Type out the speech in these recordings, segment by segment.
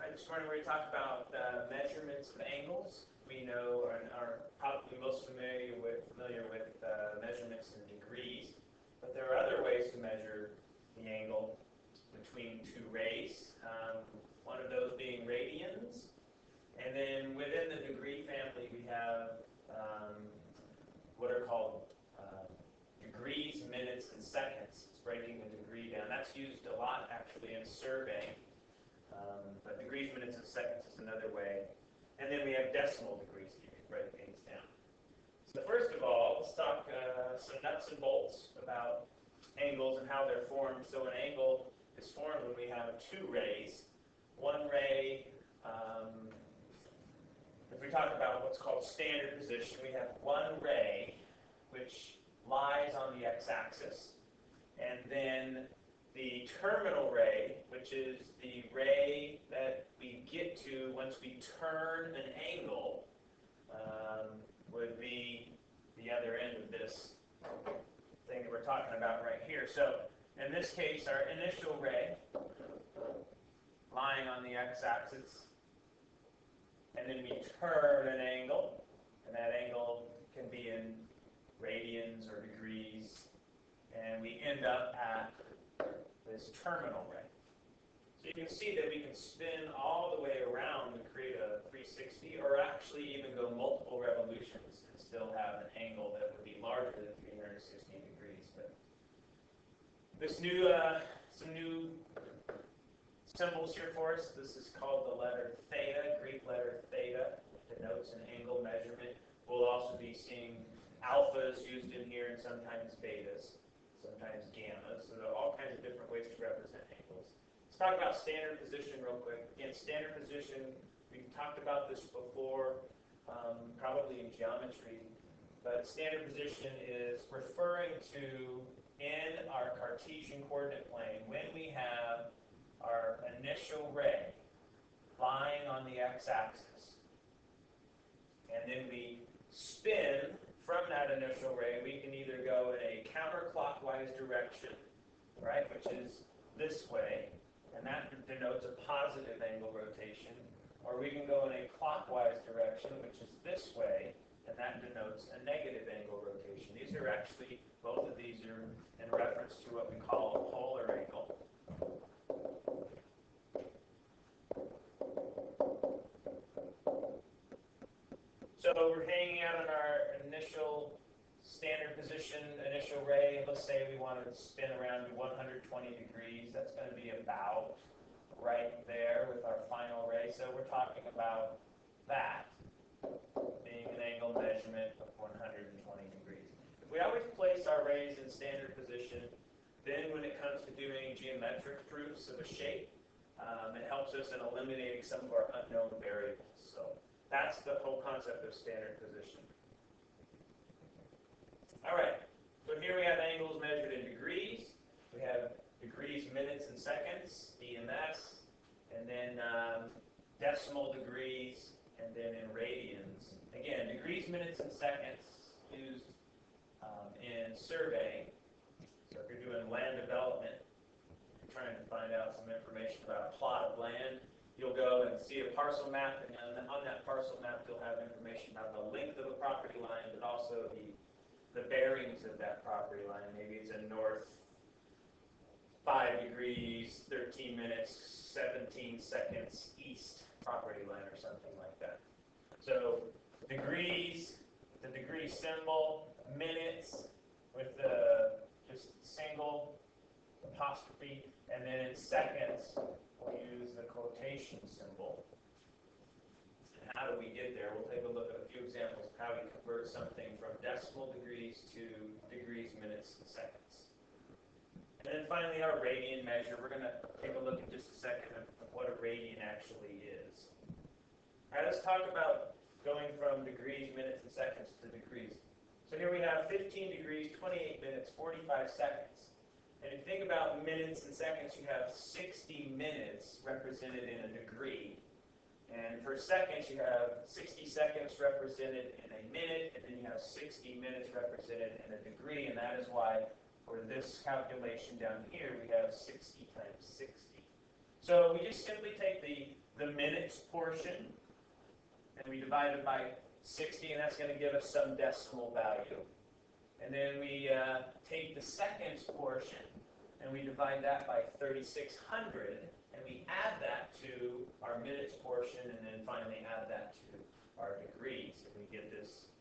This morning we're going to talk about measurements of angles. We know and are probably most familiar with measurements in degrees, but there are other ways to measure the angle between two rays. One of those being radians, and then within the degree family we have what are called degrees, minutes, and seconds. It's breaking the degree down. That's used a lot actually in surveying. But degrees, minutes, and seconds is another way. And then we have decimal degrees here to break things down. So first of all, let's talk some nuts and bolts about angles and how they're formed. So an angle is formed when we have two rays. One ray, if we talk about what's called standard position, we have one ray which lies on the x-axis, and then the terminal ray, which is the ray that we get to once we turn an angle, would be the other end of this thing that we're talking about right here. So in this case, our initial ray lying on the x-axis, and then we turn an angle, and that angle can be in radians or degrees, and we end up at this terminal ray. So you can see that we can spin all the way around to create a 360, or actually even go multiple revolutions and still have an angle that would be larger than 360 degrees. But this some new symbols here for us. This is called the letter theta, Greek letter theta. It denotes an angle measurement. We'll also be seeing alphas used in here and sometimes betas, sometimes gammas. So there are all kinds of different ways to represent angles. Let's talk about standard position real quick. Again, standard position, we've talked about this before, probably in geometry, but standard position is referring to, in our Cartesian coordinate plane, when we have our initial ray lying on the x-axis, and then we spin from that initial ray, we can either go in a counterclockwise direction, right, which is this way, and that denotes a positive angle rotation, or we can go in a clockwise direction, which is this way, and that denotes a negative angle rotation. These are actually, both of these are in reference to what we call a polar angle. So we're hanging out on our initial standard position, initial ray. Let's say we want to spin around to 120 degrees. That's going to be about right there with our final ray. So we're talking about that being an angle measurement of 120 degrees. If we always place our rays in standard position, then when it comes to doing geometric proofs of a shape, it helps us in eliminating some of our unknown variables. So that's the whole concept of standard position. All right, so here we have angles measured in degrees. We have degrees, minutes, and seconds, DMS, and then decimal degrees, and then in radians. Again, degrees, minutes, and seconds used in surveying. So if you're doing land development, you're trying to find out some information about a plot of land, you'll go and see a parcel map, and on that parcel map you'll have information about the length of a property line, but also the bearings of that property line. Maybe it's a north 5 degrees, 13 minutes, 17 seconds east property line or something like that. So degrees, the degree symbol, minutes with the just single apostrophe, and then in seconds we'll use the quotation symbol. And how do we get there? We'll take a look at a few examples of how we convert something from decimal degrees to degrees, minutes, and seconds. And then finally our radian measure. We're going to take a look in just a second of what a radian actually is. All right, let's talk about going from degrees, minutes, and seconds to degrees. So here we have 15 degrees, 28 minutes, 45 seconds. And if you think about minutes and seconds, you have 60 minutes represented in a degree. And for seconds, you have 60 seconds represented in a minute, and then you have 60 minutes represented in a degree. And that is why for this calculation down here, we have 60 times 60. So we just simply take the the minutes portion, and we divide it by 60, and that's going to give us some decimal value. And then we take the seconds portion, and we divide that by 3,600, and we add that to our minutes portion, and then finally add that to our degrees, and we get this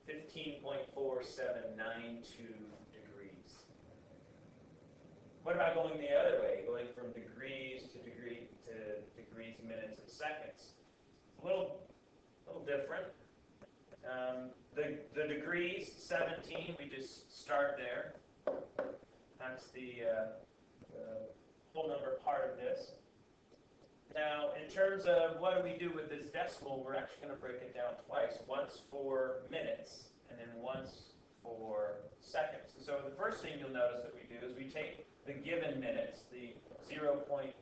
15.4792 degrees. What about going the other way, going from degrees to degrees, minutes, and seconds? A little different. The degrees, 17, we just start there. That's the whole number part of this. Now, in terms of what do we do with this decimal, we're actually going to break it down twice. Once for minutes, and then once for seconds. And so the first thing you'll notice that we do is we take the given minutes, the 0.1655,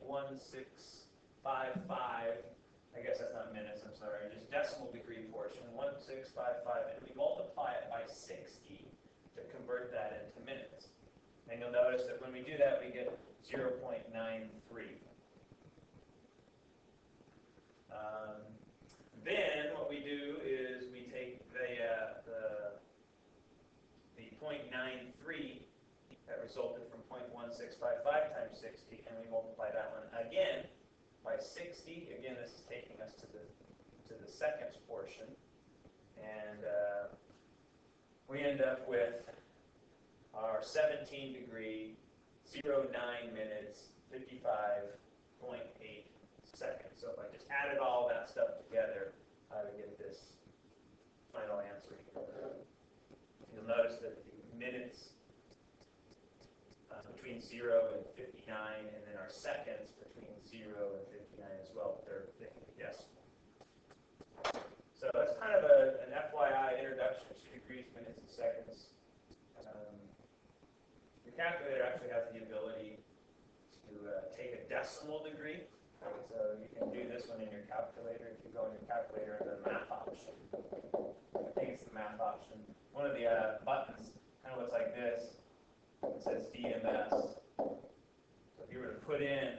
I guess that's not minutes, I'm sorry, just decimal degree portion, 1655, and we multiply it by 60 to convert that into minutes. And you'll notice that when we do that, we get 0.93. Then what we do is we take the 0.93 that resulted from 0.1655 times 60, and we multiply that one again by 60. Again, this is taking us to the seconds portion, and we end up with our 17 degree, 09 minutes, 55.8 seconds. So if I just added all that stuff together, I would get this final answer. You'll notice that the minutes between 0 and 59, and then our seconds between 0 and 59 as well. They're decimal. So that's kind of an FYI introduction to degrees, minutes, and seconds. The calculator actually has the ability to take a decimal degree. So you can do this one in your calculator. If you go in your calculator and the math option, I think it's the math option. One of the buttons kind of looks like this. It says DMS. So if you were to put in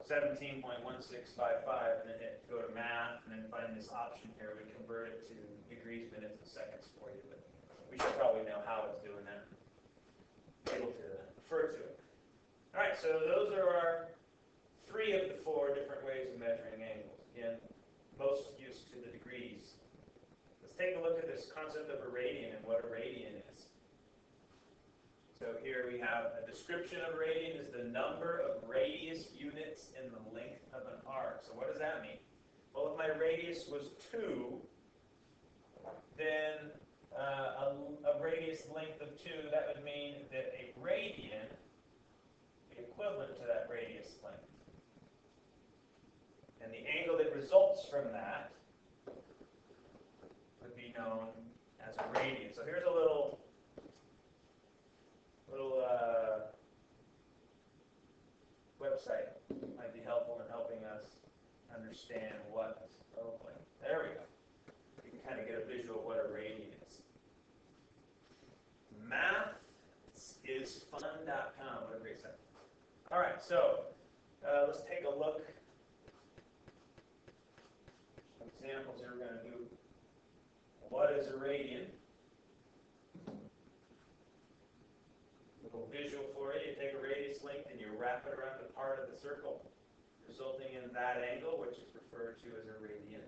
17.1655 and then hit go to math and then find this option here, we convert it to degrees, minutes, and seconds for you. But we should probably know how it's doing that. Able to refer to it. All right, so those are our 3 of the 4 different ways of measuring angles. Again, most used to the degrees. Let's take a look at this concept of a radian and what a radian is. So here we have a description of a radian is the number of radius units in the length of an arc. So what does that mean? Well, if my radius was 2, then a radius length of 2, that would mean that a radian would be equivalent to that radius length. And the angle that results from that would be known as a radian. So here's a little website might be helpful in helping us understand what. Oh boy, there we go. You can kind of get a visual of what a radian is. Mathsisfun.com. What a great site. All right, so let's take a look. Some examples here we're going to do. What is a radian? Little visual for you. You take a radius length and you wrap it around the part of the circle, resulting in that angle, which is referred to as a radian.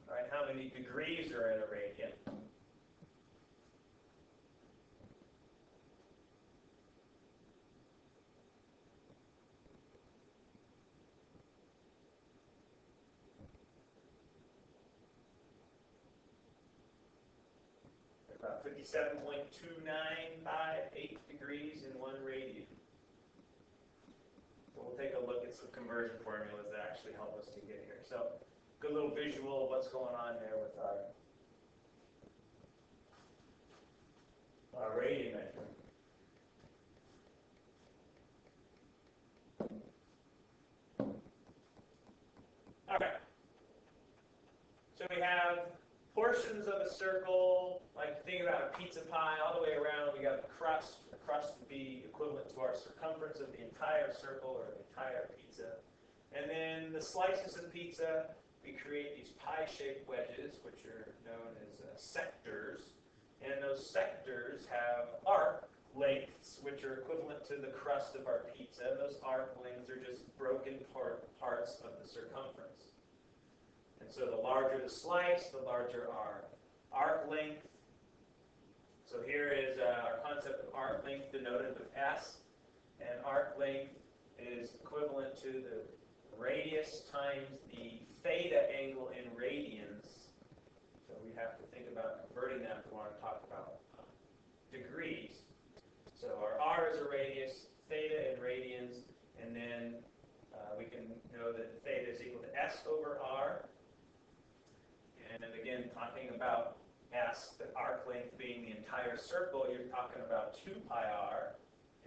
All right, how many degrees are in a radian? About 57.2958 degrees in 1 radian. So we'll take a look at some conversion formulas that actually help us to get here. So, good little visual of what's going on there with our radian measurement. Okay. So we have portions of a circle, like like think about a pizza pie all the way around. We got the crust. The crust would be equivalent to our circumference of the entire circle or the entire pizza. And then the slices of pizza, we create these pie-shaped wedges, which are known as sectors. And those sectors have arc lengths, which are equivalent to the crust of our pizza. And those arc lengths are just broken parts of the circumference. And so the larger the slice, the larger our arc length. So here is our concept of arc length denoted with S. And arc length is equivalent to the radius times the theta angle in radians. So we have to think about converting that if we want to talk about degrees. So our R is a radius, theta in radians, and then we can know that theta is equal to S over R. And again, talking about S, the arc length being the entire circle, you're talking about 2 pi r,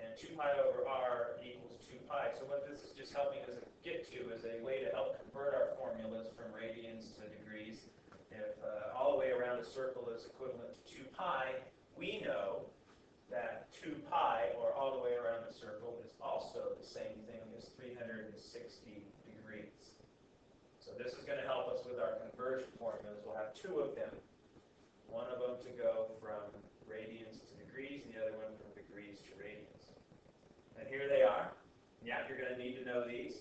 and 2 pi over r equals 2 pi. So what this is just helping us get to is a way to help convert our formulas from radians to degrees. If all the way around a circle is equivalent to 2 pi, we know that 2 pi, or all the way around a circle, is also the same thing as 360 degrees. So this is going to help us with our conversion formulas. We'll have 2 of them. One of them to go from radians to degrees, and the other one from degrees to radians. And here they are. Yeah, you're going to need to know these.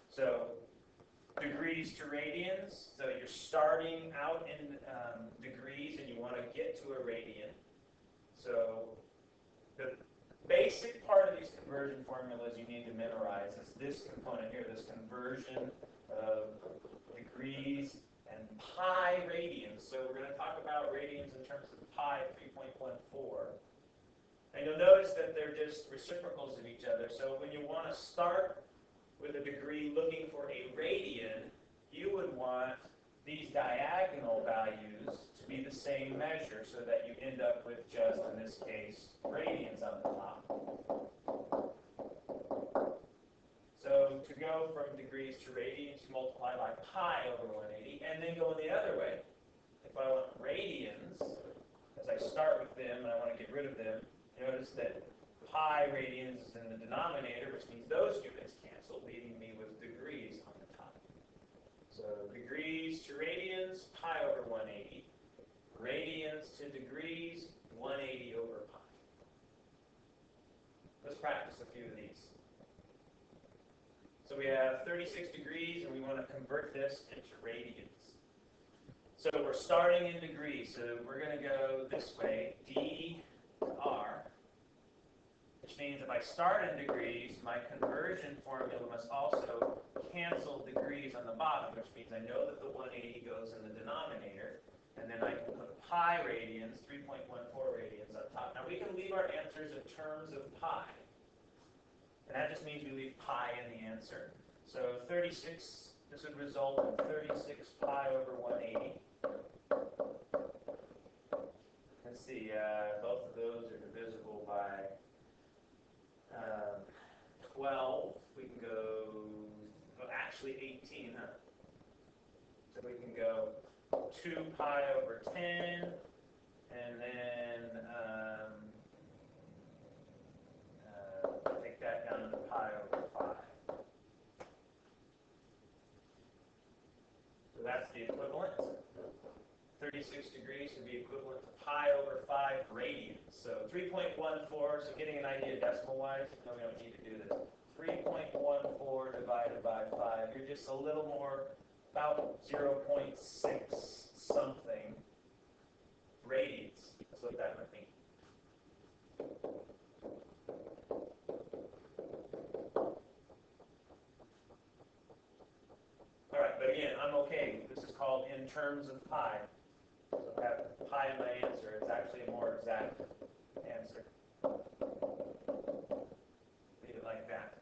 So degrees to radians. So you're starting out in degrees, and you want to get to a radian. So the basic part of these conversion formulas you need to memorize is this component here, this conversion of degrees and pi radians. So we're going to talk about radians in terms of pi 3.14. And you'll notice that they're just reciprocals of each other. So when you want to start with a degree looking for a radian, you would want these diagonal values to be the same measure so that you end up with just, in this case, radians on the top. So to go from degrees to radians, you multiply by pi over 180, and then go the other way. If I want radians, as I start with them and I want to get rid of them, notice that pi radians is in the denominator, which means those units cancel, leaving me with degrees on the top. So degrees to radians, pi over 180. Radians to degrees, 180 over pi. Let's practice a few of these. So we have 36 degrees, and we want to convert this into radians. So we're starting in degrees, so we're going to go this way, d to r, which means if I start in degrees, my conversion formula must also cancel degrees on the bottom, which means I know that the 180 goes in the denominator, and then I can put pi radians, 3.14 radians on top. Now we can leave our answers in terms of pi. And that just means we leave pi in the answer. So 36, this would result in 36 pi over 180. Let's see, both of those are divisible by 12. We can go, well, actually 18, huh? So we can go 2 pi over 10, and then take that down to pi over 5. So that's the equivalent. 36 degrees would be equivalent to pi over 5 radians. So 3.14, so getting an idea decimal-wise, no, we don't need to do this. 3.14 divided by 5. You're just a little more, about 0.6 something radians. That's what that would mean. All right, but again, I'm okay. This is called in terms of pi. So I have pi in my answer. It's actually a more exact answer. Leave it like that.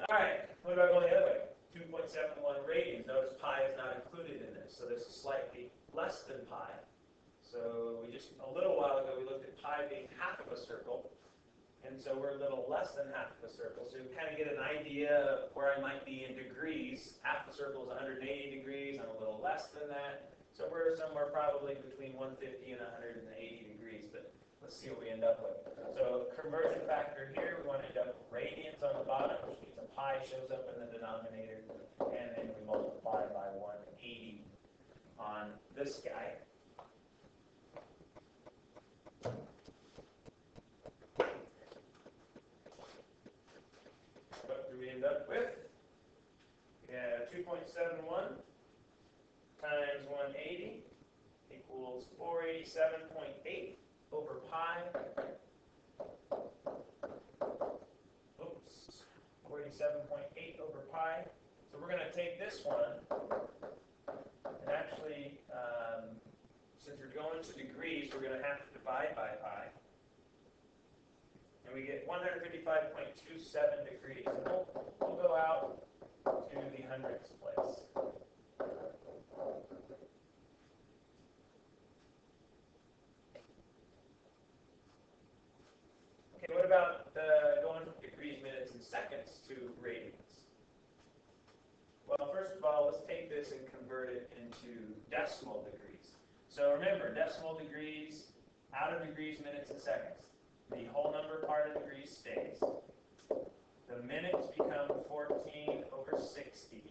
All right, what about going the other way? 2.71 radians. Notice pi is not included in this, so this is slightly less than pi. So we just, a little while ago, we looked at pi being half of a circle, and so we're a little less than half of a circle. So you kind of get an idea of where I might be in degrees. Half the circle is 180 degrees. I'm a little less than that. So we're somewhere probably between 150 and 180 degrees, but let's see what we end up with. So conversion factor here, we want to end up with radians on the bottom, which means a pi shows up in the denominator, and then we multiply by 180 on this guy. What do we end up with? Yeah, 2.71 times 180 equals 487.8 over pi. Oops, 487.8 over pi. So we're going to take this one, and actually, since we're going to degrees, we're going to have to divide by pi. And we get 155.27 degrees. And we'll go out to the hundredths place. Okay, what about going from degrees, minutes, and seconds to radians? Well, first of all, let's take this and convert it into decimal degrees. So remember, decimal degrees, out of degrees, minutes, and seconds. The whole number part of degrees stays. The minutes become 14 over 60.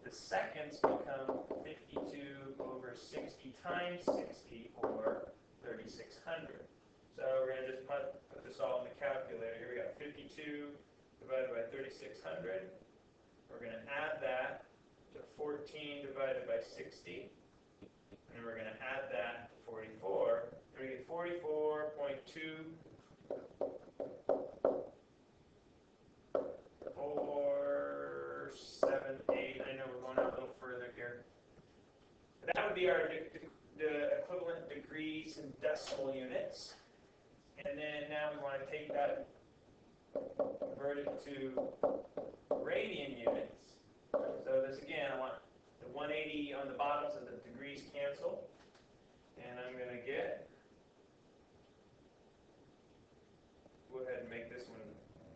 The seconds become 52 over 60 times 60, or 3,600. So we're going to just put this all in the calculator. Here we got 52 divided by 3,600. We're going to add that to 14 divided by 60. And we're going to add that to 44. And we get 44.2 478. I know we're going out a little further here. That would be our the equivalent degrees in decimal units. And then now we want to take that, convert it to radian units. So this again, I want the 180 on the bottom so the degrees cancel. And I'm going to get, go ahead and make this one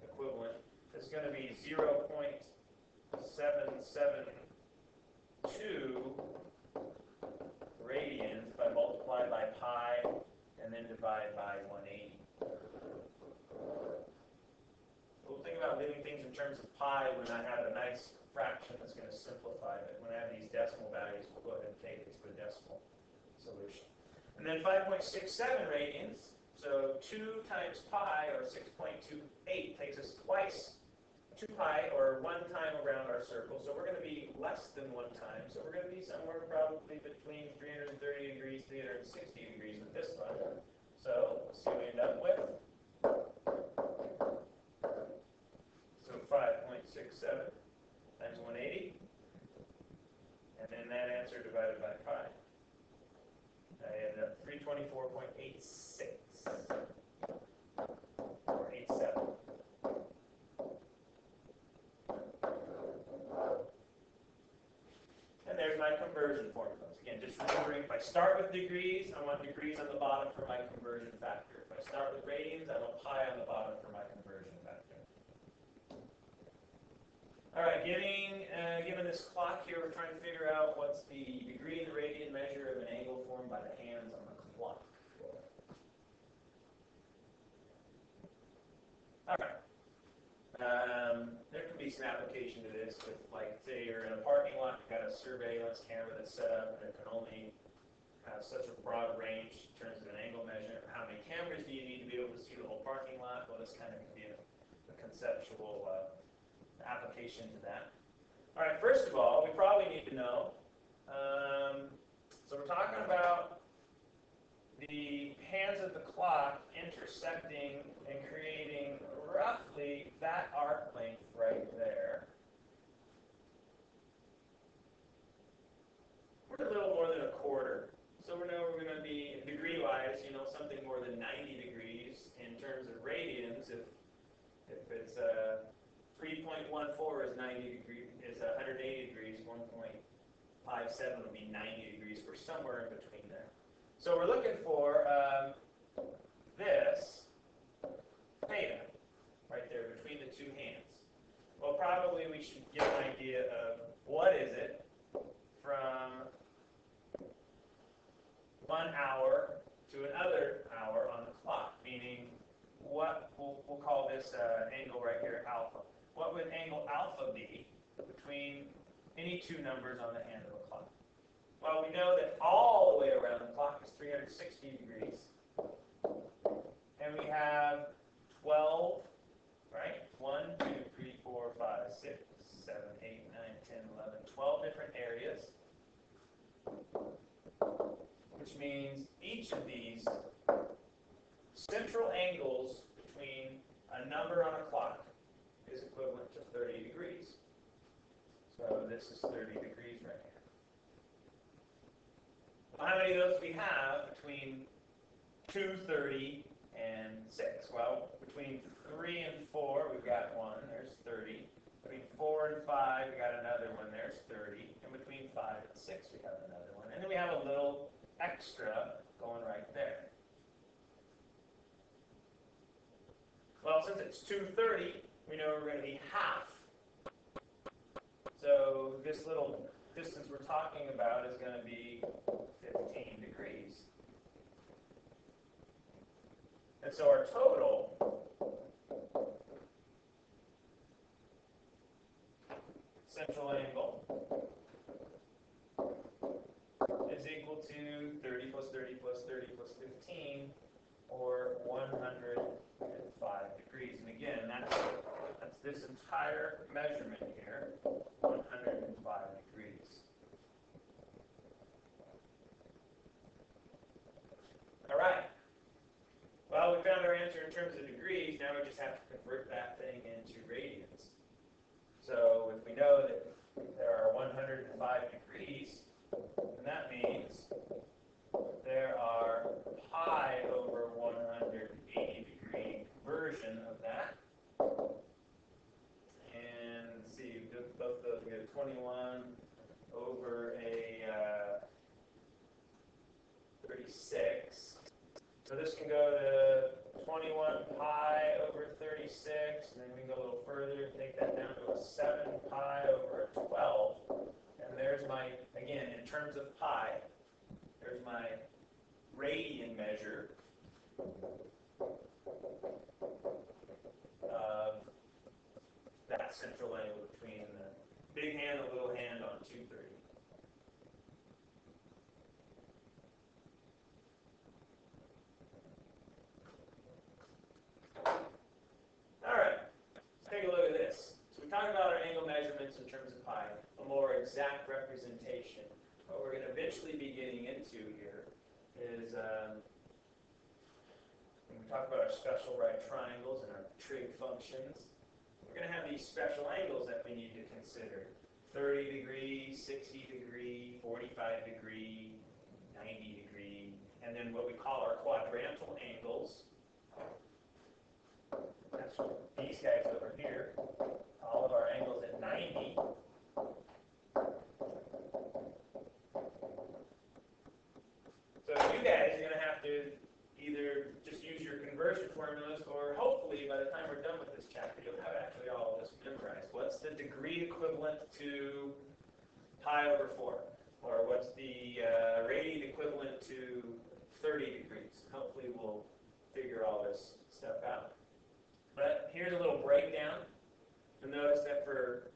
equivalent. It's going to be 0.772 radians if I multiply by pi and then divide by 180. We'll think about doing things in terms of pi when I have a nice fraction that's going to simplify it. When I have these decimal values, we'll go ahead and take it to a decimal solution. And then 5.67 radians. So 2 times pi, or 6.28, takes us twice 2 pi, or 1 time around our circle. So we're going to be less than 1 time. So we're going to be somewhere probably between 330 degrees, 360 degrees with this one. So let's see what we end up with. So 5.67 times 180. And then that answer divided by pi. I end up 324.86. Or 87. And there's my conversion formulas. Again, just remembering, if I start with degrees, I want degrees on the bottom for my conversion factor. If I start with radians, I want pi on the bottom for my conversion factor. All right, given this clock here, we're trying to figure out what's the degree in the radian measure of an angle formed by the hands on the clock. All right. There can be some application to this. With, like, say you're in a parking lot, you've got a surveillance camera that's set up, and it can only have such a broad range in terms of an angle measurement. How many cameras do you need to be able to see the whole parking lot? Well, this kind of can be a conceptual application to that. All right, first of all, we probably need to know, so we're talking about the hands of the clock intersecting and creating roughly that arc length right there. We're a little more than a quarter. So we know we're going to be, degree-wise, something more than 90 degrees in terms of radians. If it's 3.14 is 90 degrees, is 180 degrees, 1.57 would be 90 degrees. We're somewhere in between there. So we're looking for this theta right there between the two hands. Well, probably we should get an idea of what is it from 1 hour to another hour on the clock, meaning what we'll call this angle right here alpha. What would angle alpha be between any two numbers on the hand of a clock? Well, we know that all the way around the clock is 360 degrees. And we have 12, right? 1, 2, 3, 4, 5, 6, 7, 8, 9, 10, 11, 12 different areas. Which means each of these central angles between a number on a clock is equivalent to 30 degrees. So this is 30 degrees right here. Well, how many of those do we have between 2, 30, and 6? Well, between 3 and 4, we've got 1, there's 30. Between 4 and 5, we got another one, there's 30. And between 5 and 6, we have another one. And then we have a little extra going right there. Well, since it's 230, we know we're going to be half. So this little distance we're talking about is going to be 15 degrees. And so our total central angle is equal to 30 plus 30 plus 30 plus 15, or 105 degrees. And again, that's this entire measurement here, 105 degrees. All right. Well, we found our answer in terms of degrees. Now we just have to convert that thing into radians. So if we know that there are 105 degrees, then that means there are pi over 180 degree conversion of that. And let's see, both those, we get a 21 over a 36. So this can go to 21 pi over 36, and then we can go a little further and take that down to a 7 pi over a 12. And there's my, again, in terms of pi, there's my radian measure of that central angle between the big hand and the little hand on 230. All right, let's take a look at this. So we talked about our angle measurements in terms of pi, a more exact representation. What we're going to eventually be getting into here is when we talk about our special right triangles and our trig functions, we're going to have these special angles that we need to consider. 30 degree, 60 degree, 45 degree, 90 degree, and then what we call our quadrantal angles. That's these guys over here. All of our angles at 90. So you guys are going to have to either just use your conversion formulas, or hopefully by the time we're done with this chapter, you'll have actually all of this memorized. What's the degree equivalent to pi over 4? Or what's the radian equivalent to 30 degrees? Hopefully we'll figure all this stuff out. But here's a little breakdown. You'll notice that for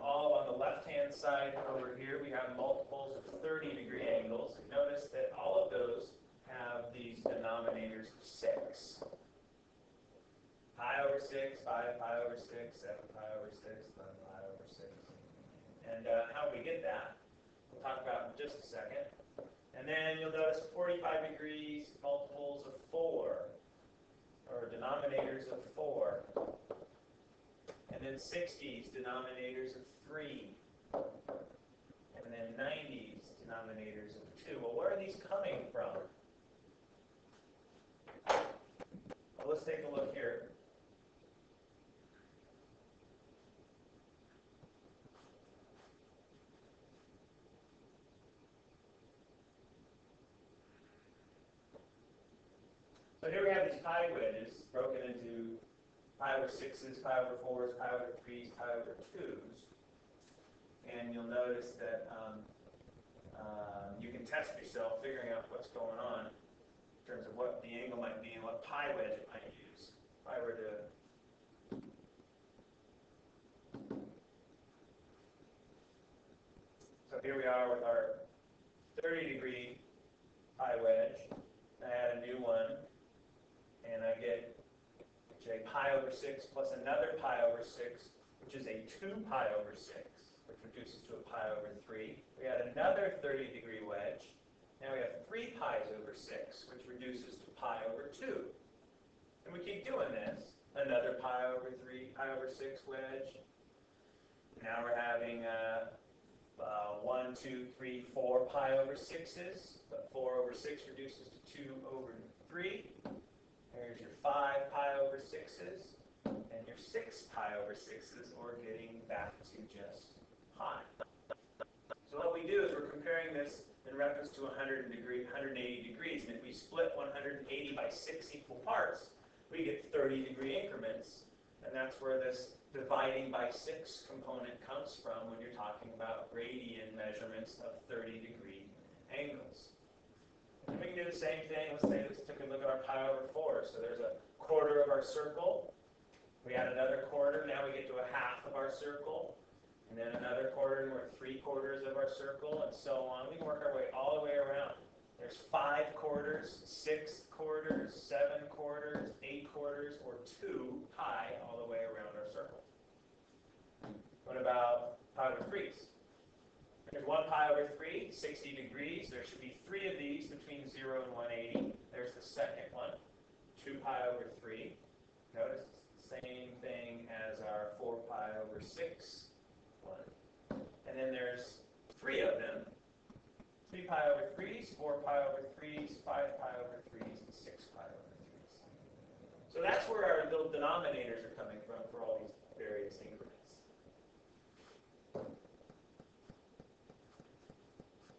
all on the left-hand side over here, we have multiples of 30-degree angles. Notice that all of those have these denominators of 6. Pi over 6, 5 pi over 6, 7 pi over 6, 11 pi over 6. And how we get that, we'll talk about in just a second. And then you'll notice 45 degrees, multiples of 4. Or denominators of 4. And then 60s, denominators of 3. And then 90s, denominators of 2. Well, where are these coming from? Well, let's take a look here. So here we have these pi wedges broken into pi over 6s, pi over 4s, pi over 3s, pi over 2s. And you'll notice that You can test yourself figuring out what's going on in terms of what the angle might be and what pi wedge it might use. If I were to so here we are with our 30-degree pi wedge. I add a new one, and I get a pi over 6 plus another pi over 6, which is a 2 pi over 6, which reduces to a pi over 3. We add another 30-degree wedge. Now we have 3 pi's over 6, which reduces to pi over 2. And we keep doing this. Another pi over 3, pi over 6 wedge. Now we're having 1, 2, 3, 4 pi over 6's. But 4 over 6 reduces to 2 over 3. There's your 5 pi over 6's and your 6 pi over 6's, or getting back to just pi. So what we do is we're comparing this in reference to 180 degrees, and if we split 180 by 6 equal parts, we get 30-degree increments, and that's where this dividing by 6 component comes from when you're talking about radian measurements of 30-degree angles. And we can do the same thing. Let's take a look at our pi over 4. So there's a quarter of our circle. We add another quarter. Now we get to a half of our circle. And then another quarter, and we're 3/4 of our circle, and so on. We can work our way all the way around. There's 5 quarters, 6 quarters, 7 quarters, 8 quarters, or 2 pi all the way around our circle. What about pi over 3's? There's 1 pi over 3, 60 degrees. There should be 3 of these between 0 and 180. There's the second one, 2 pi over 3. Notice it's the same thing as our 4 pi over 6 one. And then there's 3 of them. 3 pi over 3's, 4 pi over 3's, 5 pi over 3's, and 6 pi over 3's. So that's where our little denominators are coming from for all these various increments.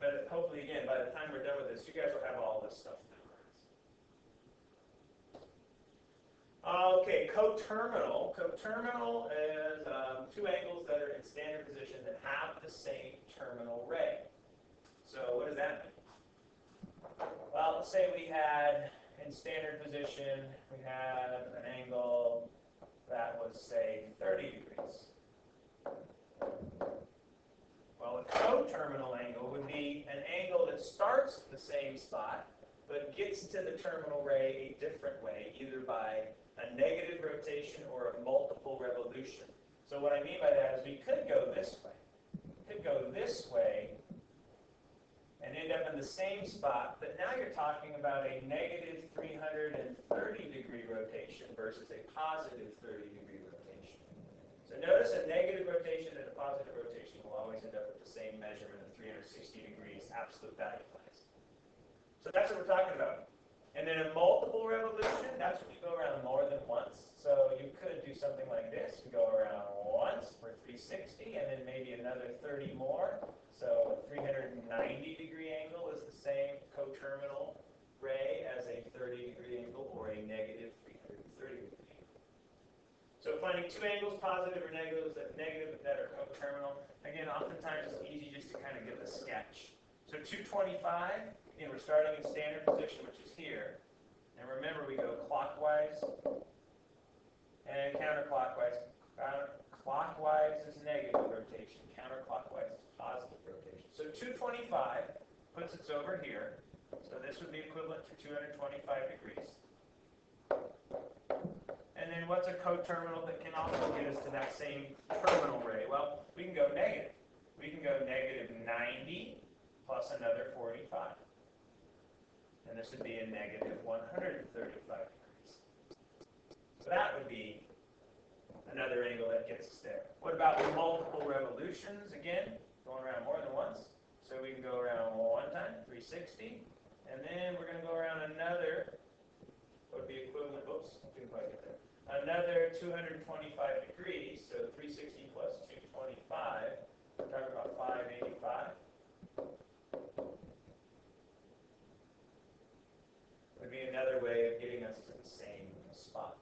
But hopefully, again, by the time we're done with this, you guys will have all this stuff memorized. Okay, coterminal. Coterminal is 2 angles that are in standard position that have the same terminal ray. So what does that mean? Well, let's say we had, in standard position, we had an angle that was, say, 30 degrees. Well, a coterminal angle would be an angle that starts at the same spot, but gets to the terminal ray a different way, either by a negative rotation or a multiple revolution. So what I mean by that is we could go this way. We could go this way and end up in the same spot, but now you're talking about a negative 330-degree rotation versus a positive 30-degree rotation. So notice a negative rotation and a positive rotation will always end up with the same measurement of 360 degrees absolute value-wise. So that's what we're talking about. And then a multiple revolution, that's when you go around more than once. So you could do something like this. You go around once for 360, and then maybe another 30 more. So a 390-degree angle is the same coterminal ray as a 30-degree angle or a negative 330-degree angle. So finding 2 angles, positive or negative, that are coterminal. Again, oftentimes it's easy just to kind of give a sketch. So 225, again, we're starting in standard position, which is here. And remember, we go clockwise and counterclockwise. Clockwise is negative rotation. Counterclockwise is positive rotation. So 225 puts us over here. So this would be equivalent to 225 degrees. And then what's a coterminal that can also get us to that same terminal ray? Well, we can go negative. We can go negative 90 plus another 45. And this would be a negative 135 degrees. So that would be another angle that gets us there. What about multiple revolutions? Again, going around more than once. So we can go around one time, 360. And then we're going to go around another, what would be equivalent, oops, I didn't quite get there. Another 225 degrees, so 360 plus 225, we're talking about 585. Would be another way of getting us to the same spot.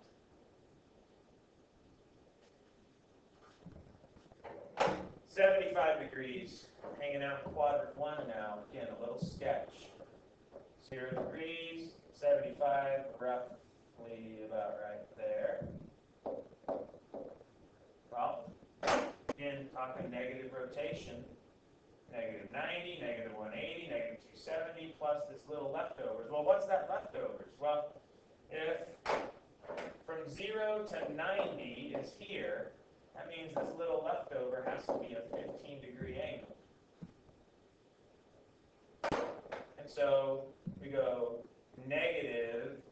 75 degrees, hanging out in quadrant 1 now. Again, a little sketch. 0 degrees, 75, roughly about right there. Problem? Again, talking negative rotation. Negative 90, negative 180, negative 270, plus this little leftovers. Well, what's that leftovers? Well, if from 0 to 90 is here, that means this little leftover has to be a 15-degree angle. And so we go negative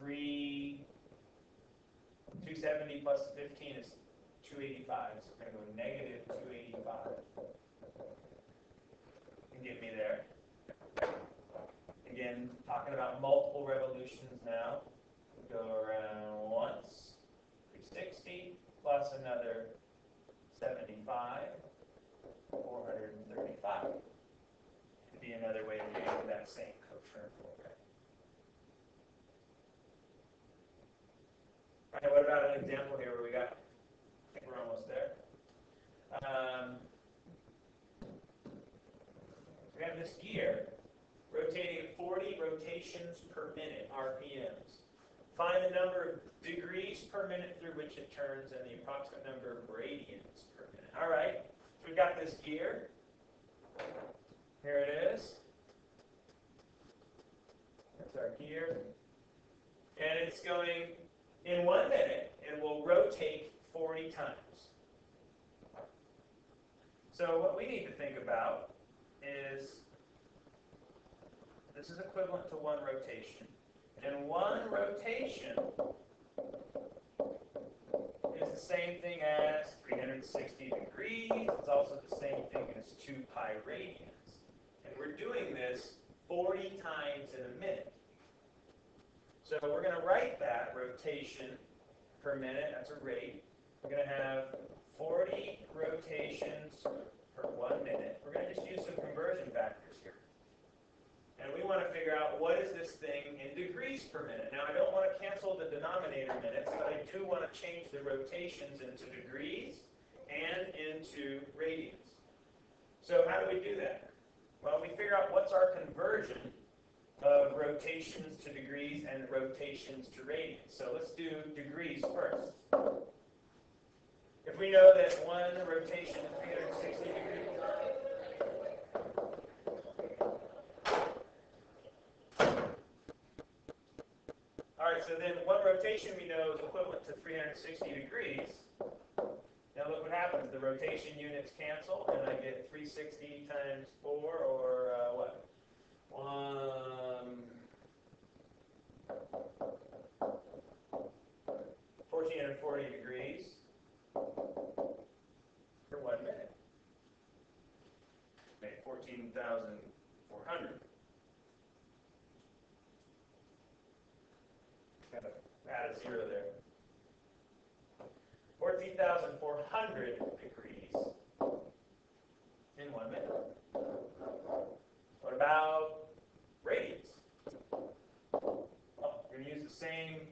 270 plus 15 is 285. So we're going to go negative 285. You can get me there. Again, talking about multiple revolutions now. We go around once, 360, plus another 75, 435. Could be another way of getting that same coterminal. All right, what about an example here where we got, I think we're almost there. We have this gear rotating at 40 rotations per minute, RPMs. Find the number of degrees per minute through which it turns and the approximate number of radians per minute. All right, so we've got this gear. Here it is. That's our gear. And it's going, in 1 minute, it will rotate 40 times. So what we need to think about is, this is equivalent to 1 rotation. And 1 rotation is the same thing as 360 degrees. It's also the same thing as 2 pi radians. And we're doing this 40 times in a minute. So we're going to write that rotation per minute. That's a rate. We're going to have 40 rotations per 1 minute. We're going to just use some conversion factors here. And we want to figure out what is this thing in degrees per minute. Now, I don't want to cancel the denominator minutes, but I do want to change the rotations into degrees and into radians. So how do we do that? Well, we figure out what's our conversion of rotations to degrees and rotations to radians. So let's do degrees first. If we know that 1 rotation is 360 degrees, all right, so then 1 rotation we know is equivalent to 360 degrees. Now look what happens. The rotation units cancel, and I get 360 times 4, or what? 1440 degrees for 1 minute. Make 14,400. Got to add a 0 there. 14,400 degrees in 1 minute. What about radians? Well, we're going to use the same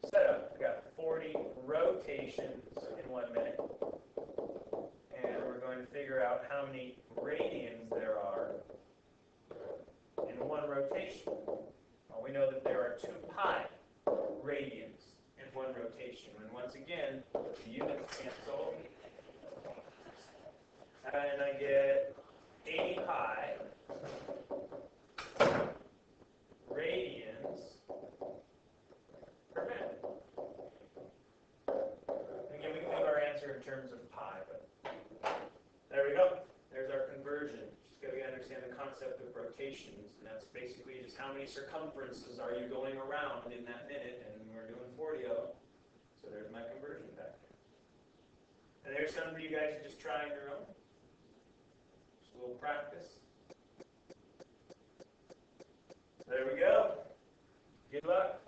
setup. We got 40 rotations in 1 minute. And we're going to figure out how many radians there are in 1 rotation. Well, we know that there are 2 pi radians in 1 rotation. And once again, the units cancel. And I get 80 pi radians per minute. Again, we can leave our answer in terms of pi, but there we go. There's our conversion. Just got to understand the concept of rotations, and that's basically just how many circumferences are you going around in that minute, and we're doing 40 of them. So there's my conversion factor. And there's some for you guys to just try on your own. Just a little practice. There we go. Good luck.